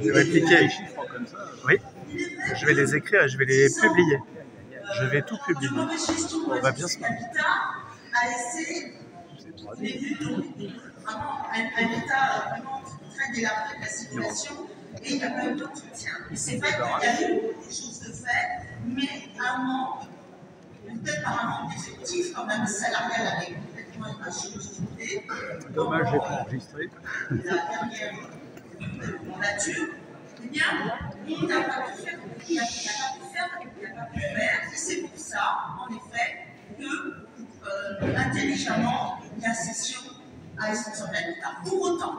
Je vais appliquer les chiffres comme ça. Oui, je vais les écrire et je vais les publier. Je vais tout publier. On va bien se marrer. Vraiment un état vraiment très délabré de la situation et il n'y a pas eu d'entretien. C'est vrai qu'il y a eu des choses de fait, mais un manque, peut-être par un manque d'effectifs, quand même salarial avec complètement une machine. Dommage, j'ai pas enregistré. La dernière mandature, eh bien, on n'a pas pu faire, il n'a pas pu faire, et c'est pour ça, en effet, que intelligemment, il y a cession à Extension de l'habitat. Pour autant,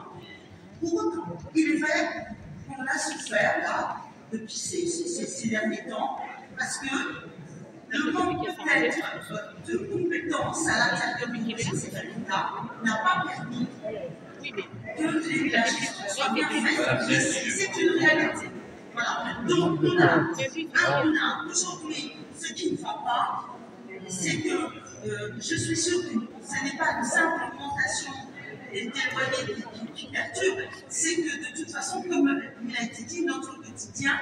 il est vrai qu'on a souffert là, depuis ces derniers temps, parce que le manque peut-être de compétences à l'intérieur du projet d'habitat n'a pas permis que la gestion soit bien faite. C'est une réalité. Voilà. Donc, on a aujourd'hui, ce qui ne va pas, c'est que je suis sûre que ce n'est pas une simple augmentation des loyers qui perturbe, c'est que de toute façon, comme il a été dit, notre quotidien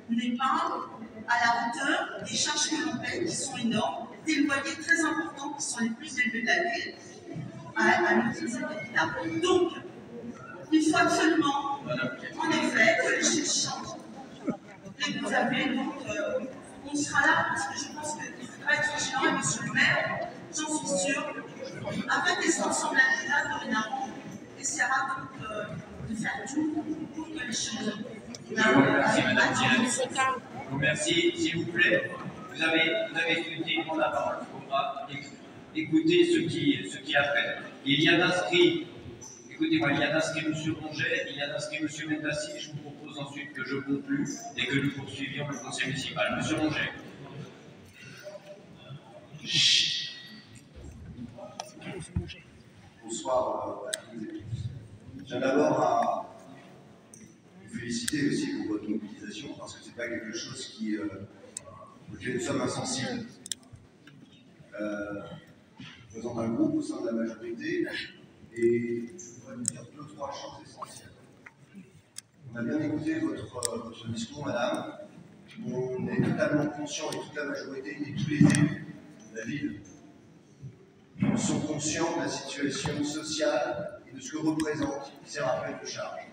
n'est pas à la hauteur des charges que l'on paye, qui sont énormes, des loyers très importants, qui sont les plus élevés de la ville, à l'utiliser. Donc, il faut absolument, en effet, que les choses changent. Et vous avez donc, on sera là, parce que je pense qu'il faudra être vigilant, et monsieur le maire, j'en suis sûre, avec Extension de l'habitat, dorénavant, essaiera donc de faire tout pour que les choses. Merci, madame Thierry. Je vous remercie, s'il vous plaît. Vous avez souhaité prendre la parole. Il faudra écouter ce qui a fait. Il y a d'inscrits, écoutez-moi, il y a d'inscrits M. Ronget, il y a d'inscrits M. Mendassi. Je vous propose ensuite que je conclue et que nous poursuivions le conseil municipal. M. Ronget. Bonsoir à tous et tous. Je tiens d'abord à vous féliciter aussi pour votre mobilisation, parce que ce n'est pas quelque chose auquel nous sommes insensibles. Nous faisons un groupe au sein de la majorité et je voudrais vous dire 2-3 choses essentielles. On a bien écouté votre discours, madame. On est totalement conscient, et toute la majorité et tous les élus de la ville sont conscients de la situation sociale et de ce que représente ces rappels de charges.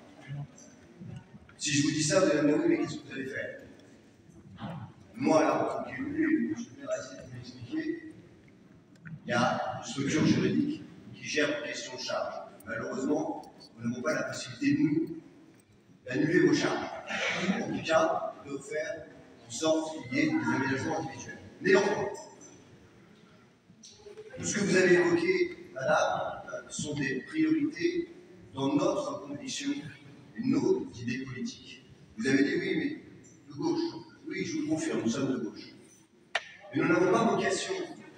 Si je vous dis ça, vous allez me dire oui, mais qu'est-ce que vous allez faire? Moi, là, en tant qu'élu, et je vais essayer de vous l'expliquer, il y a une structure juridique qui gère les questions de charges. Malheureusement, nous n'avons pas la possibilité, nous, d'annuler vos charges. En tout cas, de faire en sorte qu'il y ait des aménagements individuels. Néanmoins, tout ce que vous avez évoqué, madame, sont des priorités dans notre conviction et nos idées politiques. Vous avez dit oui, mais de gauche. Oui, je vous le confirme, nous sommes de gauche. Mais nous n'avons pas vocation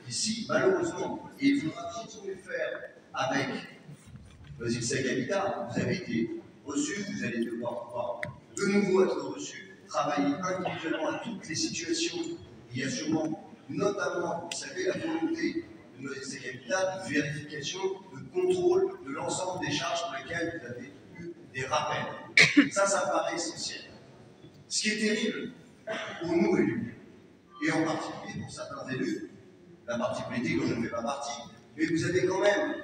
ici, malheureusement, et il faudra continuer de faire avec Extension Habitat. Vous avez été reçu, vous allez devoir pouvoir de nouveau être reçu, travailler individuellement à toutes les situations. Il y a sûrement, notamment, vous savez, la volonté de nos Extension Habitat, de vérification, de contrôle de l'ensemble des charges pour lesquelles vous avez eu des rappels. Ça me paraît essentiel. Ce qui est terrible pour nous élus, et en particulier pour certains élus, la partie politique dont je ne fais pas partie, mais vous avez quand même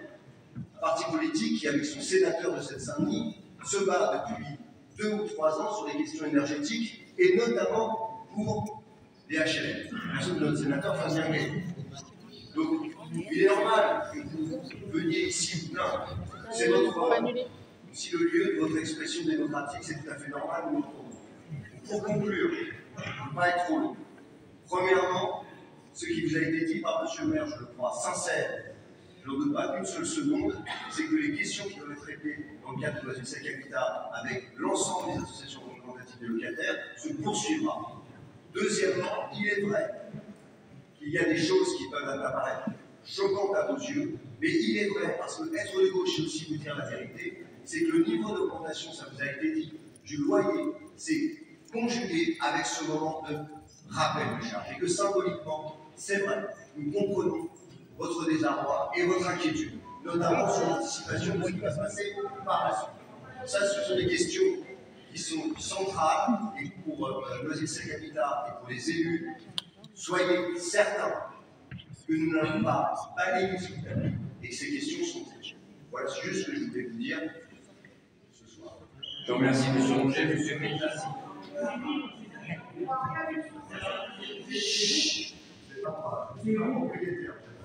un parti politique qui, avec son sénateur de Seine-Saint-Denis, se bat depuis 2 ou 3 ans sur les questions énergétiques, et notamment pour les HLM. Personne de notre sénateur Fabien Gay. Donc, il est normal que vous veniez ici vous plaindre. C'est aussi le lieu de votre expression démocratique, c'est tout à fait normal. Pour conclure, ne pas être trop long. Premièrement, ce qui vous a été dit par M. le maire, je le crois, sincère, je n'en doute pas une seule seconde, c'est que les questions qui doivent être traitées dans le cadre de Extension Habitat avec l'ensemble des associations représentatives des locataires se poursuivra. Deuxièmement, il est vrai qu'il y a des choses qui peuvent apparaître choquantes à vos yeux, mais il est vrai, parce que être de gauche, c'est aussi vous dire la vérité, c'est que le niveau d'augmentation, ça vous a été dit, du loyer, c'est conjugué avec ce moment de rappel de charge. Et que symboliquement, c'est vrai, nous comprenons votre désarroi et votre inquiétude. notamment sur l'anticipation de ce qui va se passer par la suite. Ça, ce sont des questions qui sont centrales et pour Noisy-le-Sec Habitat et pour les élus, soyez certains que nous n'allons pas balayer ce tapis et que ces questions sont clés. Voilà, c'est juste ce que je voulais vous dire ce soir. Je vous remercie, M. Rouget. M. Métas.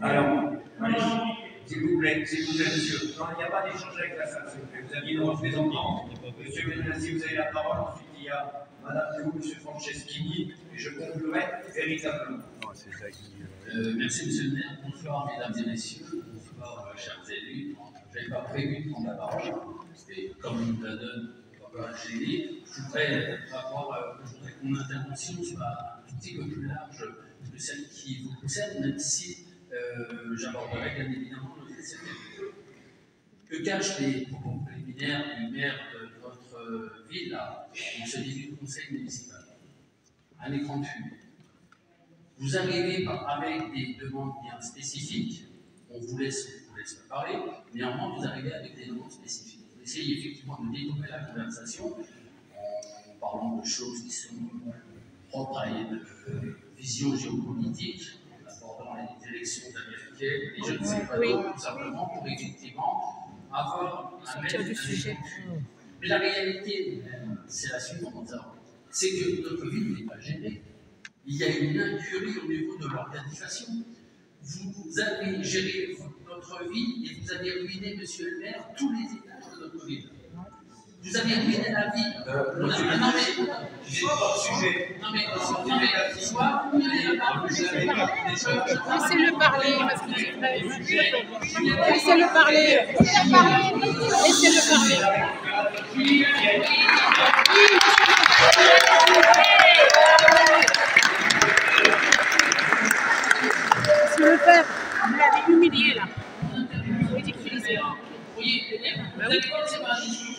Alors, s'il vous plaît, monsieur. Non, il n'y a pas d'échange avec la salle, s'il vous plaît. Vous aviez une représentant. Monsieur Métas, vous avez la parole. Ensuite, il y a Madame Théo, M. Franceschini, et je conclurai véritablement. Merci, monsieur le maire. Bonsoir, mesdames et messieurs. Bonsoir, chers élus. Je n'avais pas prévu de prendre la parole. Et comme nous la donne, on va pas gêner. Je voudrais que mon intervention soit un petit peu plus large que celle qui vous concerne, même si j'aborderai bien évidemment le fait que cachent les propos préliminaires du maire de votre ville, là, où se dit du conseil municipal. Un écran de fumée. Vous arrivez avec des demandes bien spécifiques, on vous laisse parler, néanmoins vous arrivez avec des demandes spécifiques. Vous essayez effectivement de détourner la conversation en parlant de choses qui sont propres à une vision géopolitique, en abordant les élections américaines, et je ne sais pas d'autres, tout simplement pour effectivement avoir un maître du sujet. Mais la réalité, c'est la suivante, c'est que notre ville n'est pas gérée. Il y a une incurie au niveau de l'organisation. Vous avez géré notre vie et vous avez ruiné, monsieur le maire, tous les étages de notre ville. Vous avez ruiné la vie. Non mais, soit laissez-le parler, parce que c'est vrai. Laissez-le parler. Laissez-le parler. Monsieur le père, vous l'avez humilié là. Ridiculisé. Oui, vous avez commencé par un discours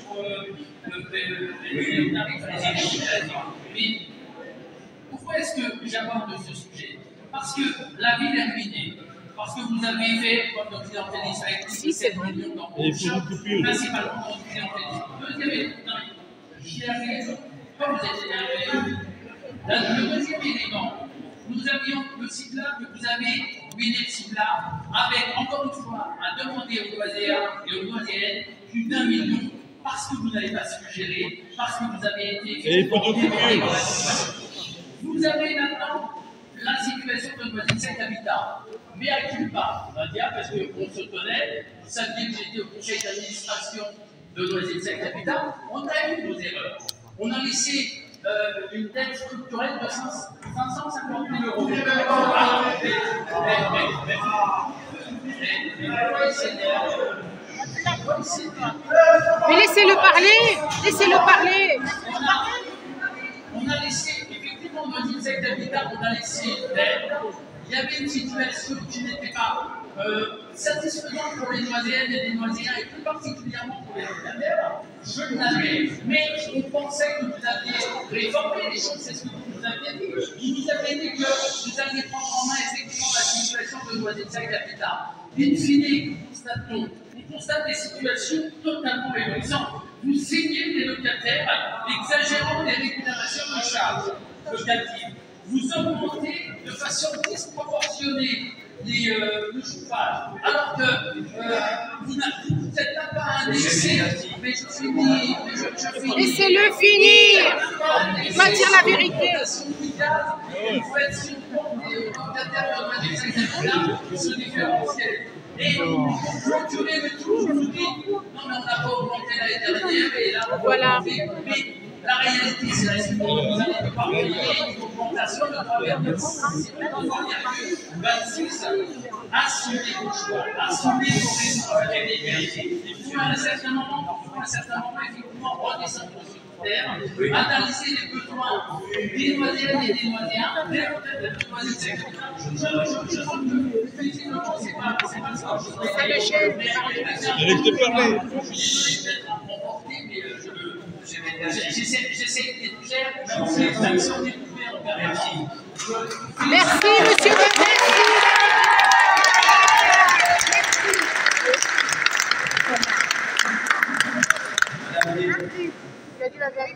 mais pourquoi est-ce que j'aborde ce sujet? Parce que la ville est ruinée. Parce que vous avez fait votre clientélisme avec 17 millions d'embauches, principalement votre clientélisme. J'y arrive. Quand vous êtes énervé, le deuxième élément, nous avions le ciblard que vous avez ruiné le ciblard avec, encore une fois, à demander aux Noiséens et aux Noiséennes plus d'1 million parce que vous n'avez pas su gérer, parce que vous avez été. Vous avez maintenant la situation de Noisy-le-Sec Habitat. Mais à qui pas, on va dire, parce qu'on se connaît, vous saviez que j'étais au conseil d'administration de Noisy-le-Sec Habitat, on a eu nos erreurs. On a laissé une dette structurelle de 550 000 euros. Mais laissez-le parler. Laissez-le parler. On a laissé, effectivement, dans une secte d'habitat, on a laissé d'aide. Il y avait une situation qui n'était pas satisfaisante pour les Noiséennes et les Noiséens, et plus particulièrement pour les locataires. Je l'avais, mais on pensait que vous aviez réformé les choses, c'est ce que vous nous aviez dit. Vous nous avez dit que vous alliez prendre en main effectivement la situation de Noisy-le-Sec Habitat. In fine, on constate des situations totalement réjouissantes. Vous saignez les locataires, exagérant les rémunérations de charges locatives. Vous augmentez de façon disproportionnée le chauffage, alors que vous n'êtes pas un excès. Mais je finis. Laissez-le finir. Il va dire la vérité. Vous faites sûrement des locataires de Noisy-le-Sec Habitat ce différentiel. Et pour clôturer le tout, je vous dis, non mais on n'a pas augmenté l'année dernière, et là on va augmenter. Mais la réalité, c'est la suivante, vous n'allez pas payer une augmentation de 3,6. C'est vraiment il y a 26. Assumez vos choix, assumez vos responsabilités. Il faut à un certain moment, effectivement, redescendre sur le terre, analyser les besoins des Noiséennes et des Noiséens, des Noisy-le-Sec. Je crois que visiblement, c'est pas ça. C'est le chef. Je suis désolé d'être emporté, mais j'essaie d'être clair, même si on est coupé en permanence. Merci, monsieur le maire. Il a dit la vérité.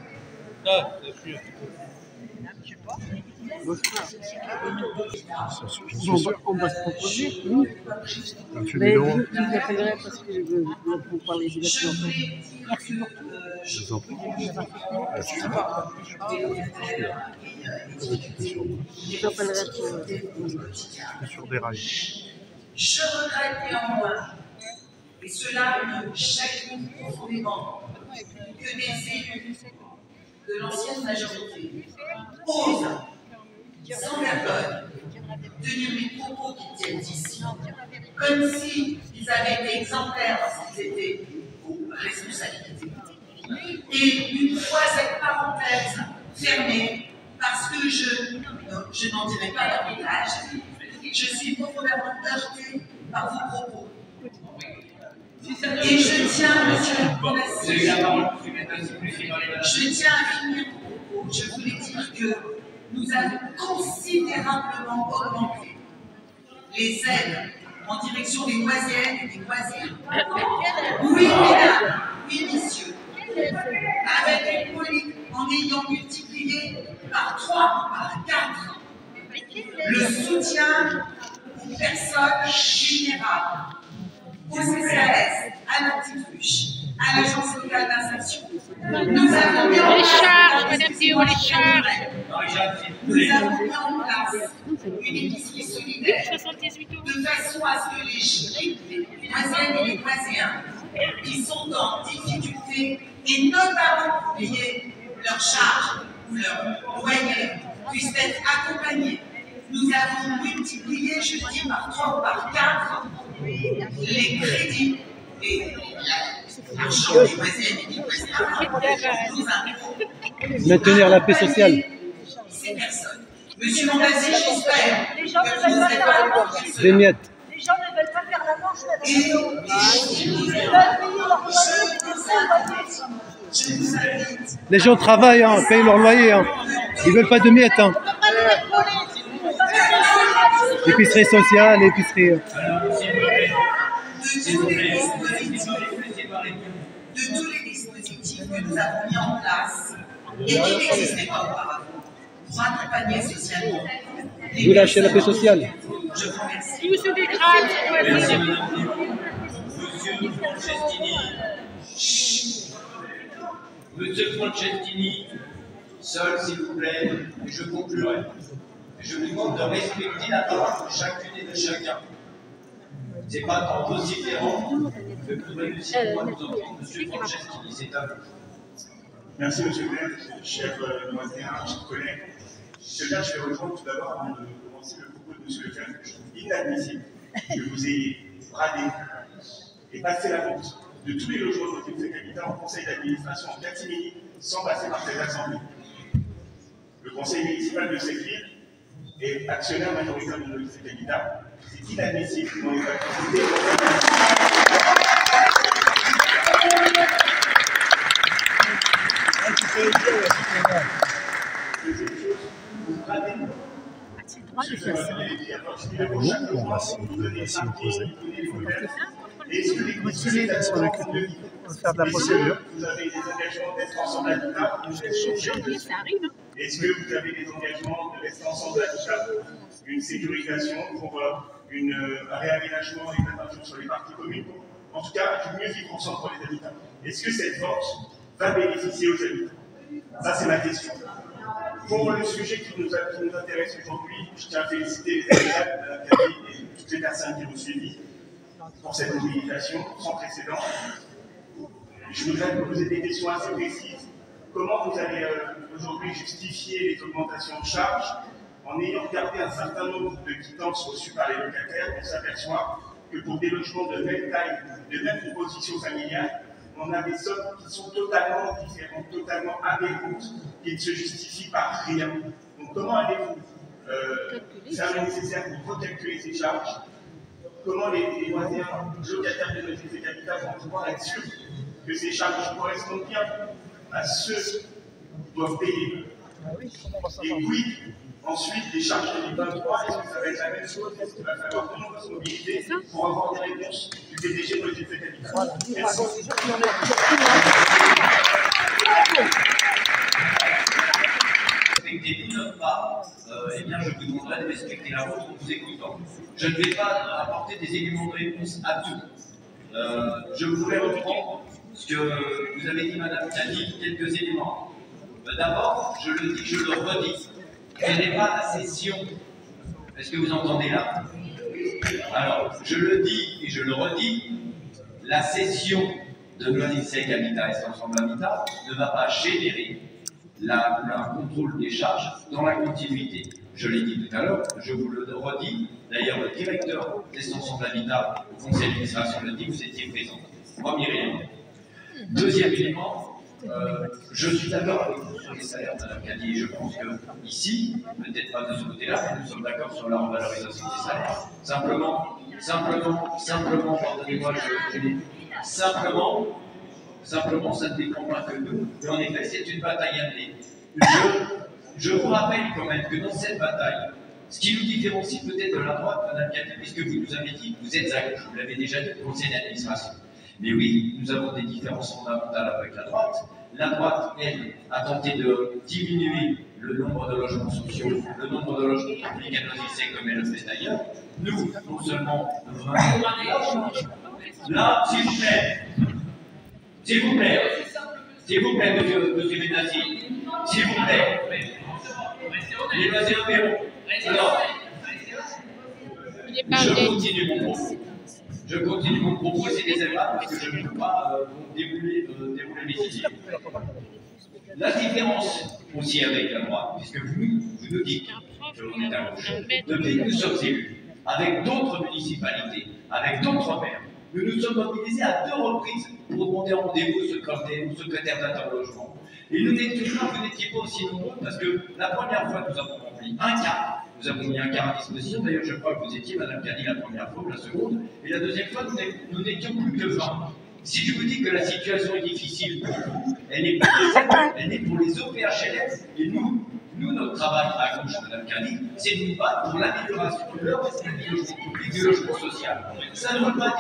On va se proposer. Mais Je vous appellerai parce que je veux vous parler du bâtiment. Merci beaucoup. je vous en prie. Je vous appellerai Sur des rails. Je regrette néanmoins, et cela me chagrine profondément, que des élus de l'ancienne majorité osent, sans vergogne, tenir les propos qu'ils tiennent ici, comme s'ils avaient été exemplaires lorsqu'ils étaient aux responsabilités. Et une fois cette parenthèse fermée, parce que je n'en dirai pas davantage, je suis profondément heurtée par vos propos. Et je tiens, monsieur le président, je tiens à finir mon propos. Je voulais dire que nous avons considérablement augmenté les aides en direction des Noisiennes et des Noisiens. Oui, mesdames, oui, messieurs, avec une politique en ayant multiplié par 3 ou par 4 le soutien aux personnes vulnérables, au CCAS, à l'Antifuge, à l'Agence locale d'insertion. Nous avons mis en Les place charges, madame Théo, les charges. nous avons mis en place une épicerie solidaire 78 euros. de façon à ce que les Noisiennes et les Noisiens qui sont en difficulté et notamment pour payer leurs charges ou leurs loyers puissent être accompagnés. Nous avons multiplié, je dis, par 3 ou par 4 les crédits et l'argent des Noisiennes et des Noisiens, nos impôts. Maintenir la paix sociale. Ces personnes. Monsieur Mondazzi, j'espère Les gens ne que vous veulent pas êtes faire la pas manche. Des miettes. Les gens ne veulent pas faire la manche, madame. Et Ils veulent payer leur loyer, mais des loyers. je vous invite Les gens travaillent, hein, payent leur loyer. Hein. Ils veulent pas de miettes. Hein. On ne peut pas les mettre volés. On ne peut pas les mettre volés. Épicerie sociale, épicerie. de tous les dispositifs que nous avons mis en place et qui n'existaient pas auparavant pour accompagner socialement. Vous lâchez la paix sociale. Je vous remercie. Tout se dégrade, c'est Merci, quoi? madame Théo. Monsieur Franceschini. Monsieur Franceschini, seul s'il vous plaît, et je conclurai. Je vous demande de respecter la parole de chacune et de chacun. C'est pas tant vociférant que pour réussir moi nous entendre Monsieur Franceschini, c'est à vous. Merci, monsieur le maire, chers Noisiens, chers collègues. Monsieur le maire, je vais rejoindre tout d'abord, avant de commencer le propos de monsieur le maire, que je trouve inadmissible que vous ayez bradé et passé la route de tous les logements de votre habitat en conseil d'administration en catimini sans passer par cette assemblée. Le conseil municipal de cette ville est actionnaire majoritaire de notre habitat. C'est inadmissible dans les activités. Deuxième chose, vous bradez. C'est le droit de faire ça. On va s'y opposer. Continuer de s'en occuper. On va faire de la procédure. Vous avez des engagements d'être ensemble habitat. Janvier, ça arrive. Hein. Est-ce que vous avez des engagements de rester ensemble habitat, une sécurisation pour un réaménagement et l'attention sur les parties communes, en tout cas, du mieux vivre ensemble pour les habitants. Est-ce que cette vente va bénéficier aux habitants? Ça, c'est ma question. Pour le sujet qui nous intéresse aujourd'hui, je tiens à féliciter les habitants, Mme Cathy et toutes les personnes qui ont suivi pour cette mobilisation sans précédent. Je voudrais vous poser des questions assez précises. Comment vous allez aujourd'hui justifier les augmentations de charges en ayant regardé un certain nombre de quittances reçues par les locataires? On s'aperçoit que pour des logements de même taille, de même composition familiale, on a des sommes qui sont totalement différentes, totalement aberrantes, qui ne se justifient par rien. Donc comment allez-vous faire le nécessaire pour recalculer ces charges? Comment les Noisiens locataires de notre habitat vont pouvoir être sûrs que ces charges correspondent bien à ceux qui doivent payer? Et oui, ensuite, les charges 2023, est-ce que ça va être la même chose? Est-ce qu'il va falloir que l'on se mobiliser pour avoir des réponses du PDG de notre habitat? Merci. été la vôtre en vous écoutant. Je ne vais pas apporter des éléments de réponse à tout. Je voulais reprendre ce que vous avez dit, Madame Cadi, quelques éléments. D'abord, je le dis, je le redis, ce n'est pas la session. Est-ce que vous entendez là? Alors, je le dis et je le redis, la session de Noisy-le-Sec Habitat et Ensemble Habitat ne va pas générer un contrôle des charges dans la continuité. Je l'ai dit tout à l'heure, je vous le redis. D'ailleurs, le directeur des Ensemble Habitat au conseil d'administration le dit, vous étiez présent. Premier élément. Deuxième élément, je suis d'accord avec vous sur les salaires, Madame Cadi, et je pense que ici, peut-être pas de ce côté-là, mais nous sommes d'accord sur la revalorisation des salaires. Simplement, pardonnez-moi, je l'ai dit. Simplement, ça ne dépend pas que nous, mais en effet, c'est une bataille à mener. Je vous rappelle quand même que dans cette bataille, ce qui nous différencie peut-être de la droite, Madame Cadi, puisque vous nous avez dit, vous êtes à gauche, vous l'avez déjà dit, au conseil d'administration. Mais oui, nous avons des différences fondamentales avec la droite. La droite, elle, a tenté de diminuer le nombre de logements sociaux, le nombre de logements publics à Noisy-le-Sec comme elle le fait d'ailleurs. Nous, non seulement, là, s'il vous plaît, monsieur Benazzi, s'il vous plaît, les loisirs Perron. Alors, je continue mon propos, c'est des erreurs parce que je ne peux pas dérouler mes idées. La différence aussi avec la droite, puisque vous nous dites qu'on est à gauche, depuis que nous sommes élus, avec d'autres municipalités, avec d'autres maires, nous nous sommes mobilisés à 2 reprises pour demander rendez-vous au secrétaire d'interlogement. Et nous n'étions pas, vous n'étiez pas aussi nombreux, parce que la première fois, nous avons rempli un quart. Nous avons mis un quart à disposition. D'ailleurs, je crois que vous étiez, Madame Cadi, la première fois ou la seconde. Et la deuxième fois, nous n'étions plus que 20. Si je vous dis que la situation est difficile pour vous, elle est pour les OPHLS. Et nous, notre travail à gauche, Madame Cadi, c'est de nous battre pour l'amélioration de leur respect du logement public, du logement social. Ça ne veut pas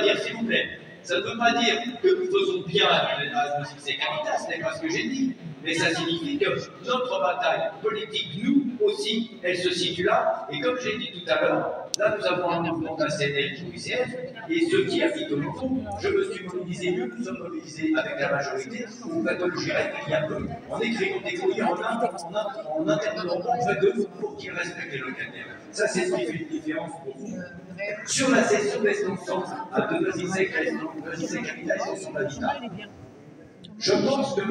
dire, s'il vous plaît, ça ne veut pas dire que nous faisons bien à Noisy-le-Sec Habitat, ce n'est pas ce que j'ai dit, mais ça signifie que notre bataille politique, nous aussi, elle se situe là, et comme j'ai dit tout à l'heure, là nous avons un mouvement d'un CNL ou UCF, et ceux qui habitent au Luton, je me suis mobilisé, nous sommes mobilisés avec la majorité, ou pathologirait qu'il y a peu, en écrivant des courriers, en interpellant auprès d'eux pour qu'ils respectent les locataires. Ça, c'est ce qui fait une différence pour vous. Sur la session d'extension de Noisy-le-Sec Habitat et Ensemble Habitat, je pense que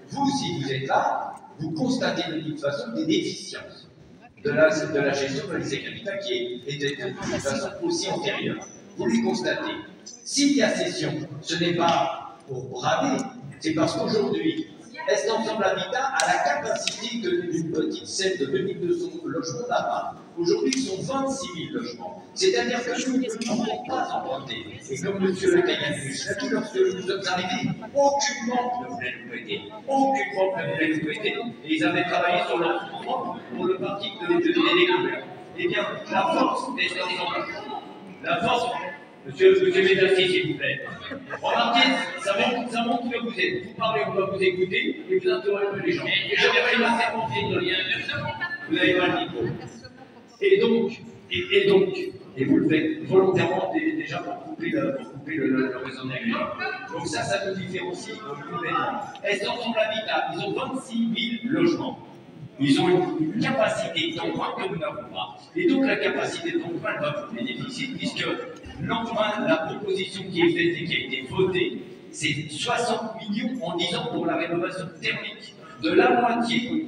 vous, si vous êtes là, vous constatez de toute façon des déficiences de la gestion de Noisy-le-Sec Habitat qui était de toute façon aussi antérieure. Vous les constatez. S'il y a session, ce n'est pas pour braver, c'est parce qu'aujourd'hui, Ensemble Habitat a la capacité d'une petite scène de 2200 logements là-bas. Aujourd'hui, ils sont 26 000 logements. C'est-à-dire que nous ne pouvons pas emprunter. Et comme M. Le Caillagouche l'a dit, lorsque nous sommes arrivés, aucune banque ne voulait nous prêter. Aucune banque ne voulait nous prêter. Et ils avaient travaillé sur leur fonds propre pour le parti de découverte. Eh bien, la force des ensemble, la force, Monsieur Benazzi, s'il vous plaît. Remarquez, ça montre que vous êtes. Vous parlez, on va vous écouter et vous interrompez les gens. Et je vais pas faire confier de rien. Vous n'avez pas le micro. Et vous le faites volontairement déjà pour couper le raisonnement. Donc ça nous différencie complètement. Ensemble Habitat, ils ont 26 000 logements. Ils ont une capacité d'emprunt que nous n'avons pas. Et donc la capacité d'emprunt va vous bénéficier puisque l'emprunt, la proposition qui est faite et qui a été votée, c'est 60 millions en 10 ans pour la rénovation thermique de la moitié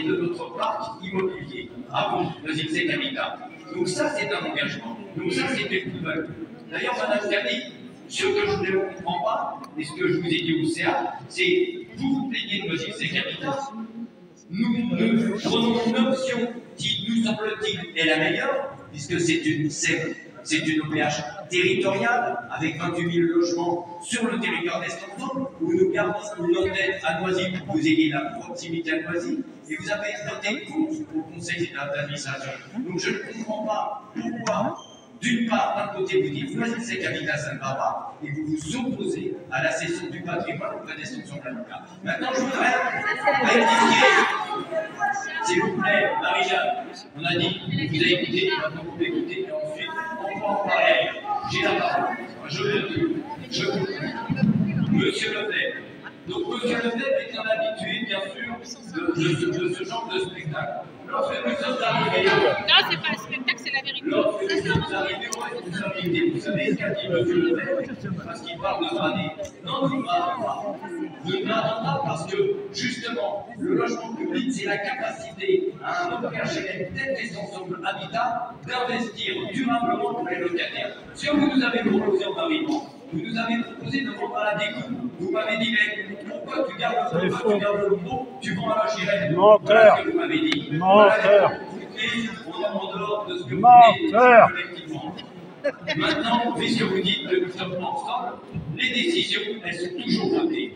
de notre parc immobilier. Avant Noisy-le-Sec Habitat. Donc ça, c'est un engagement. Donc ça, c'est une plus-value. D'ailleurs, Madame Cadi, ce que je ne comprends pas, et ce que je vous ai dit au CA, c'est vous plaignez de Noisy-le-Sec Habitat. Nous prenons une option qui, nous semble-t-il, est la meilleure, puisque c'est une OPH territoriale, avec 28 000 logements sur le territoire d'Estanton, où nous gardons une antenne à Noisy pour que vous ayez la proximité à Noisy, et vous avez voté contre au conseil d'administration. Donc je ne comprends pas pourquoi, d'une part, d'un côté, vous dites Noisy-le-Sec Habitat, ça ne va pas, et vous vous opposez à la cession du patrimoine auprès des Ensemble Habitat. Maintenant, je voudrais rectifier. S'il vous plaît, Marie-Jeanne, on a dit, vous avez écouté, maintenant vous l'écoutez, et ensuite, on va en parler. J'ai la parole. Monsieur Lefebvre. Donc, Monsieur Lefebvre est un habitué, bien sûr, de ce genre de spectacle. Lorsque nous sommes arrivés. Non, c'est pas un spectacle, c'est la vérité. Lorsque nous sommes arrivés aux responsabilités, vous savez ce qu'a dit Monsieur Lefebvre? Parce qu'il parle de brader. Non, nous ne bradons pas. Nous ne bradons pas parce que, justement, le logement public, c'est la capacité à un opérationnel tel qu'Ensemble Habitat d'investir durablement pour les locataires. Si vous nous avez proposé en arrivant, vous nous avez proposé de vendre à la découpe. Vous m'avez dit, mais pourquoi tu gardes le gros, tu vends à la chirette? Voilà ce que vous m'avez dit. Menteur. On est en dehors de ce que vous Menteur. dites collectivement. Maintenant, puisque vous dites que nous sommes ensemble, les décisions, elles sont toujours votées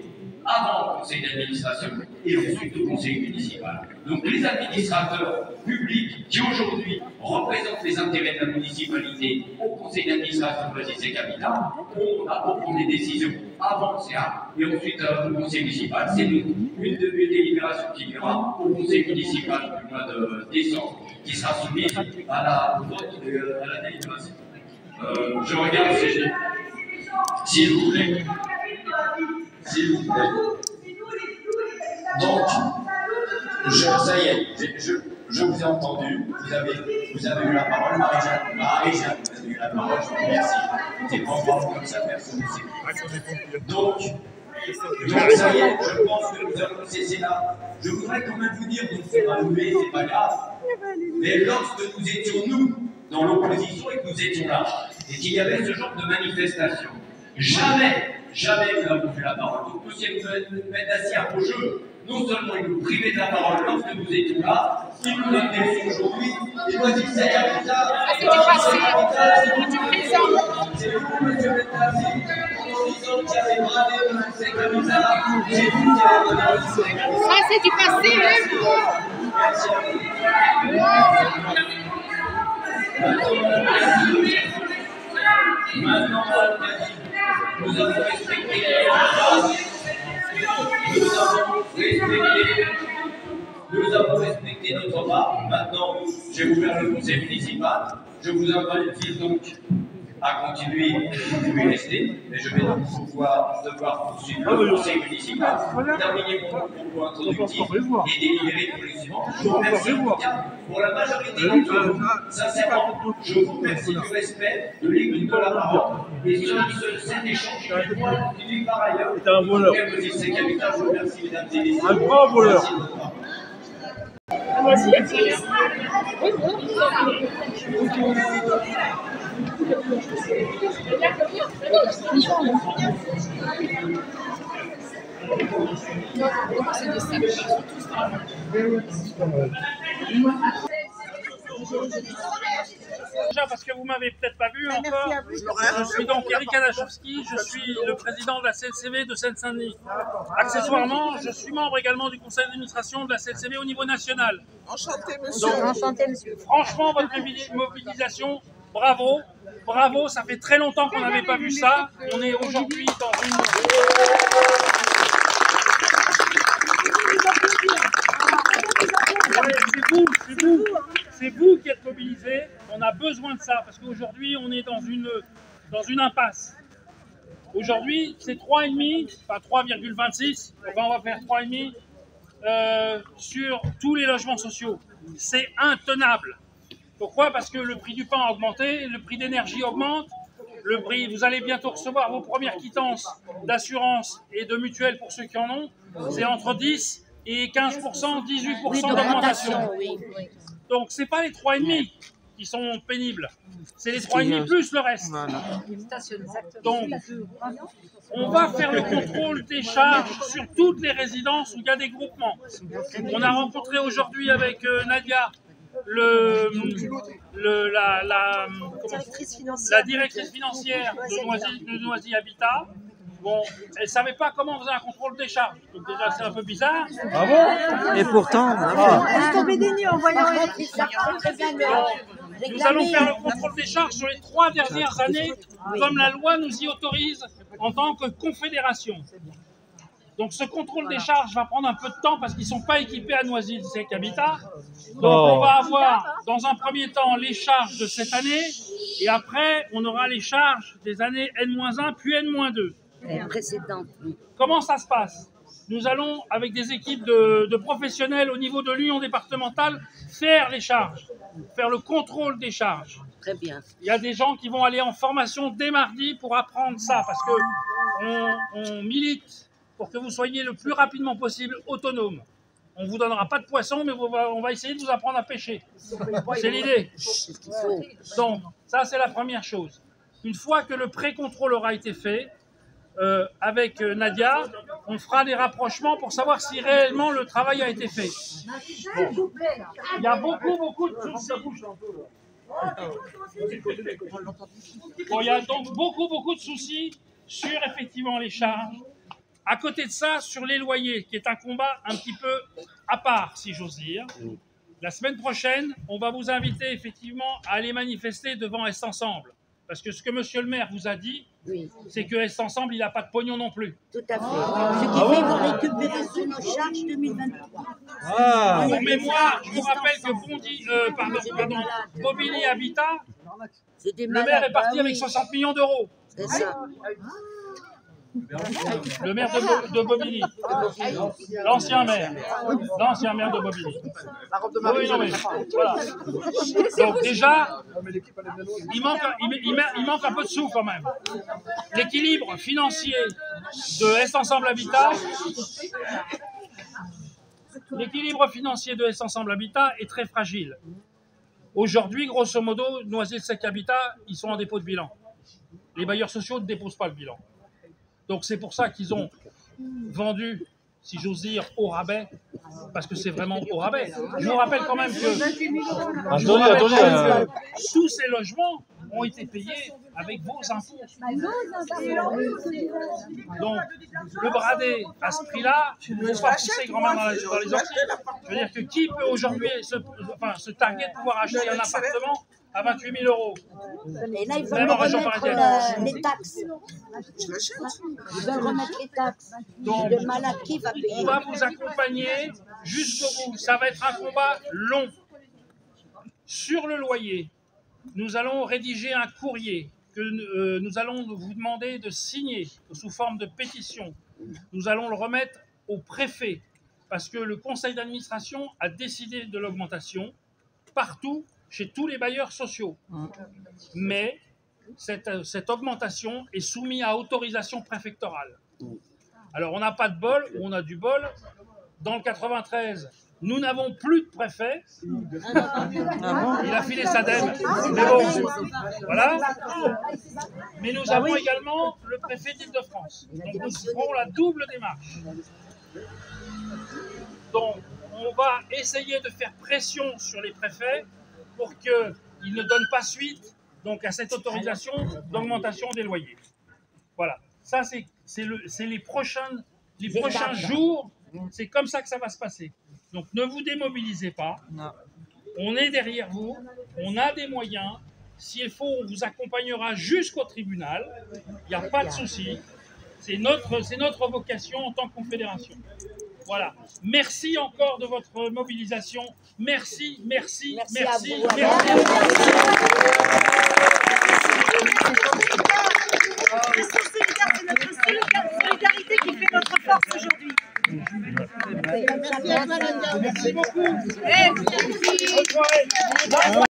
avant le conseil d'administration et ensuite au conseil municipal. Donc les administrateurs publics qui aujourd'hui représentent les intérêts de la municipalité au conseil d'administration de la JC Habitat ont à prendre les décisions avant le CA et ensuite au conseil municipal. C'est une délibération qui viendra au conseil municipal du mois de décembre qui sera soumise à la vote à la délibération. Je regarde s'il vous plaît. S'il vous plaît. Donc, ça y est, je vous ai entendu. Vous avez eu la parole, Marie-Jeanne. Marie-Jeanne, vous avez eu la parole, je vous remercie. C'est pas grave comme ça, personne ne sait. Donc, ça y est, je pense que nous avons cessé là. Je voudrais quand même vous dire, donc c'est pas mauvais, c'est pas grave. Mais lorsque nous étions, nous, dans l'opposition et que nous étions là, et qu'il y avait ce genre de manifestation, jamais nous n'avons vu la parole. Donc, monsieur Mendassier au jeu, non seulement il nous privait de la parole lorsque nous étions là, il nous donne des leçons aujourd'hui, il nous dit que c'est Habitat, C'est du passé, c'est du présent. c'est vous, monsieur Mendassier, en disant qu'il y avait bradé le c'est Habitat, c'est vous qui avez bradé le c'est Habitat. Ça, c'est du passé, hein. Merci à vous. Maintenant, nous avons respecté notre part. Maintenant, j'ai ouvert le conseil municipal. Je vous invite donc à continuer, vous pouvez rester, mais je vais donc devoir poursuivre le conseil municipal, terminer mon propos introductif et délibérer pour les suivants. Je vous remercie en tout cas pour la majorité d'entre vous. Sincèrement, je vous remercie du respect, de l'écoute de la parole et cet échange qui va continuer par ailleurs. C'est un voleur. Je vous remercie, mesdames et messieurs. Un grand voleur. Déjà parce que vous m'avez peut-être pas vu encore, je suis donc Eric Alachowski, je suis le président de la CLCV de Seine-Saint-Denis. Accessoirement, je suis membre également du conseil d'administration de la CLCV au niveau national. Enchanté, monsieur. Donc, Enchanté, monsieur. Franchement, votre mobilisation, bravo, bravo, ça fait très longtemps qu'on n'avait pas vu ça. On est aujourd'hui dans une... C'est vous qui êtes mobilisés. On a besoin de ça parce qu'aujourd'hui, on est dans une impasse. Aujourd'hui, c'est 3,5, enfin 3,26, enfin on va faire 3,5 sur tous les logements sociaux. C'est intenable. Pourquoi? Parce que le prix du pain a augmenté, le prix d'énergie augmente, le prix, vous allez bientôt recevoir vos premières quittances d'assurance et de mutuelle pour ceux qui en ont. C'est entre 10 et 15%, 18% d'augmentation. Donc, ce n'est pas les 3,5 qui sont pénibles, c'est les 3,5 plus le reste. Donc, on va faire le contrôle des charges sur toutes les résidences où il y a des groupements. On a rencontré aujourd'hui avec Nadia la directrice financière de Noisy Habitat. Bon, elle ne savait pas comment on faisait un contrôle des charges. Donc déjà, c'est un peu bizarre. Ah bon? Et pourtant... Laisse tomber des nuits en voyant Nous allons faire le contrôle des charges sur les 3 dernières années, comme la loi nous y autorise en tant que confédération. Donc ce contrôle des charges va prendre un peu de temps parce qu'ils ne sont pas équipés à Noisy-le-Sec Habitat. Donc on va avoir dans un premier temps les charges de cette année et après on aura les charges des années N-1 puis N-2. Précédente. Comment ça se passe? Nous allons, avec des équipes de professionnels au niveau de l'union départementale, faire les charges, faire le contrôle des charges. Très bien. Il y a des gens qui vont aller en formation dès mardi pour apprendre ça, parce qu'on milite pour que vous soyez le plus rapidement possible autonome. On ne vous donnera pas de poisson, mais on va essayer de vous apprendre à pêcher. C'est l'idée. Donc, ça, c'est la première chose. Une fois que le pré-contrôle aura été fait, avec Nadia, on fera des rapprochements pour savoir si réellement le travail a été fait. Bon. Il y a beaucoup de soucis. Bon, il y a donc beaucoup de soucis sur effectivement les charges. À côté de ça, sur les loyers, qui est un combat un petit peu à part, si j'ose dire. La semaine prochaine, on va vous inviter effectivement à aller manifester devant Est Ensemble. Parce que ce que monsieur le maire vous a dit, c'est que Est Ensemble, il n'a pas de pognon non plus. Tout à fait. Ce qui fait qu'on récupérer sur nos charges 2023. Pour mémoire, je vous rappelle que Bobigny Habitat, le maire est parti avec 60 millions d'euros. C'est ça. Le maire de Bobigny, l'ancien maire de Bobigny. Oui, non, mais, voilà. Donc déjà, il manque un peu de sous quand même. L'équilibre financier de Est Ensemble Habitat, est très fragile. Aujourd'hui, grosso modo, Noisy-le-Sec Habitat, ils sont en dépôt de bilan. Les bailleurs sociaux ne déposent pas le bilan. Donc c'est pour ça qu'ils ont vendu, si j'ose dire, au rabais, parce que c'est vraiment au rabais. Je vous rappelle quand même que tous ces logements ont été payés avec vos impôts. Donc le brader à ce prix-là, ne soit poussé grand-main dans les orties. Je veux dire que qui peut aujourd'hui se targuer de pouvoir acheter un appartement à 28 000 euros. Et là, ils veulent remettre les taxes. Ils veulent remettre les taxes. Donc, le malade qui va payer. On va vous accompagner jusqu'au bout. Ça va être un combat long. Sur le loyer, nous allons rédiger un courrier que nous allons vous demander de signer sous forme de pétition. Nous allons le remettre au préfet parce que le conseil d'administration a décidé de l'augmentation partout, chez tous les bailleurs sociaux. Mais cette augmentation est soumise à autorisation préfectorale. Alors on n'a pas de bol, ou on a du bol. Dans le 93, nous n'avons plus de préfet. Il a filé sa dème. Mais bon, voilà. Mais nous avons également le préfet d'Île-de-France. Donc nous ferons la double démarche. Donc on va essayer de faire pression sur les préfets pour qu'ils ne donnent pas suite donc, à cette autorisation d'augmentation des loyers. Voilà, ça c'est les prochains jours, c'est comme ça que ça va se passer. Donc ne vous démobilisez pas, on est derrière vous, on a des moyens, s'il faut on vous accompagnera jusqu'au tribunal, il n'y a pas de souci, c'est notre vocation en tant que confédération. Voilà. Merci encore de votre mobilisation. Merci. C'est notre solidarité qui fait notre force aujourd'hui. Merci beaucoup. Merci. Bonne soirée.